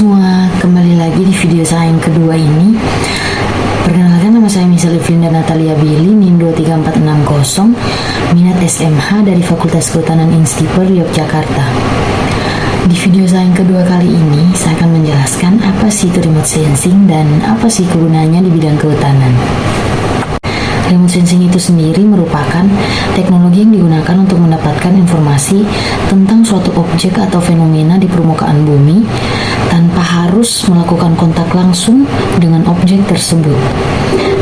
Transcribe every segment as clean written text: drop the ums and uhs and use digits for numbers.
semua, kembali lagi di video saya yang kedua ini. Perkenalkan, nama saya Michelle Evinda Natalia Billy, NIM 23460, minat SMH dari Fakultas Kehutanan Instiper, Yogyakarta. Di video saya yang kedua kali ini, saya akan menjelaskan apa sih itu remote sensing dan apa sih kegunaannya di bidang kehutanan. Remote sensing itu sendiri merupakan teknologi yang digunakan untuk mendapatkan informasi tentang suatu objek atau fenomena di permukaan bumi tanpa harus melakukan kontak langsung dengan objek tersebut.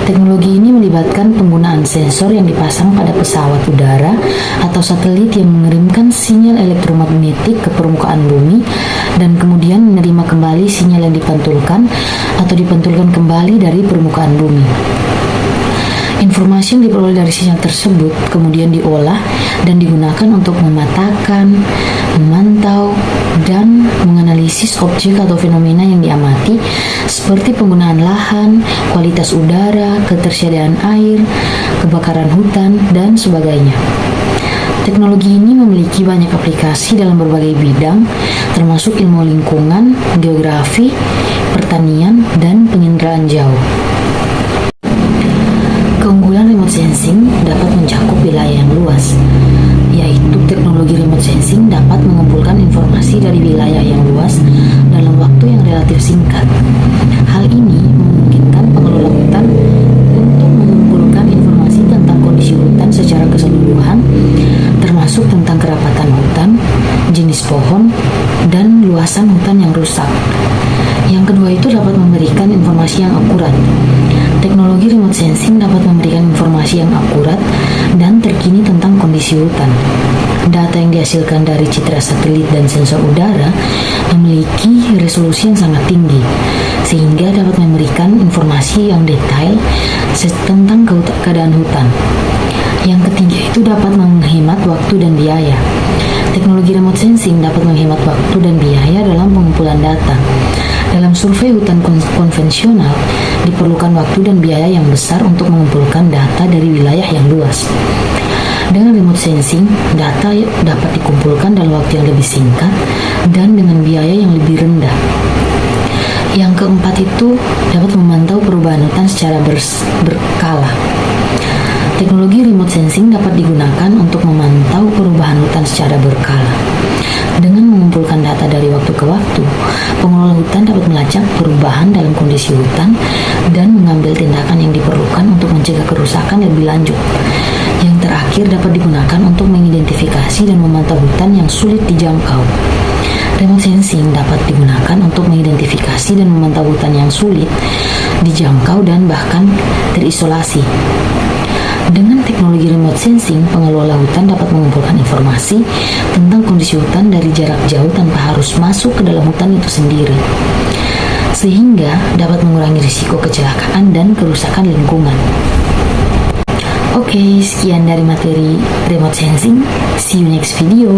Teknologi ini melibatkan penggunaan sensor yang dipasang pada pesawat udara atau satelit yang mengirimkan sinyal elektromagnetik ke permukaan bumi dan kemudian menerima kembali sinyal yang dipantulkan atau dipantulkan kembali dari permukaan bumi. Informasi yang diperoleh dari sinyal tersebut kemudian diolah dan digunakan untuk memetakan, memantau, dan menganalisis objek atau fenomena yang diamati seperti penggunaan lahan, kualitas udara, ketersediaan air, kebakaran hutan, dan sebagainya. Teknologi ini memiliki banyak aplikasi dalam berbagai bidang, termasuk ilmu lingkungan, geografi, pertanian, dan penginderaan jauh. Keunggulan remote sensing dapat mencakup wilayah yang luas, yaitu teknologi remote sensing dapat mengumpulkan informasi dari wilayah yang luas dalam waktu yang relatif singkat. Hal ini memungkinkan pengelola hutan untuk mengumpulkan informasi tentang kondisi hutan secara keseluruhan, termasuk tentang kerapatan hutan, jenis pohon, dan luasan hutan yang rusak. Yang kedua itu dapat memberikan informasi yang akurat. Teknologi remote sensing dapat memberikan informasi yang akurat dan terkini tentang kondisi hutan. Data yang dihasilkan dari citra satelit dan sensor udara memiliki resolusi yang sangat tinggi, sehingga dapat memberikan informasi yang detail tentang keadaan hutan. Yang ketiga itu dapat menghemat waktu dan biaya. Teknologi remote sensing dapat menghemat waktu dan biaya dalam pengumpulan data. Dalam survei hutan konvensional, diperlukan waktu dan biaya yang besar untuk mengumpulkan data dari wilayah yang luas. Dengan remote sensing, data dapat dikumpulkan dalam waktu yang lebih singkat dan dengan biaya yang lebih rendah. Yang keempat itu dapat memantau perubahan hutan secara berkala. Teknologi remote sensing dapat digunakan untuk memantau perubahan hutan secara berkala. Dengan mengumpulkan data dari waktu ke waktu, pengelola hutan dapat melacak perubahan dalam kondisi hutan dan mengambil tindakan yang diperlukan untuk mencegah kerusakan lebih lanjut. Yang terakhir dapat digunakan untuk mengidentifikasi dan memantau hutan yang sulit dijangkau. Remote sensing dapat digunakan untuk mengidentifikasi dan memantau hutan yang sulit dijangkau dan bahkan terisolasi. Dengan teknologi remote sensing, pengelola hutan dapat mengumpulkan informasi tentang kondisi hutan dari jarak jauh tanpa harus masuk ke dalam hutan itu sendiri, sehingga dapat mengurangi risiko kecelakaan dan kerusakan lingkungan. Oke, sekian dari materi remote sensing. See you next video.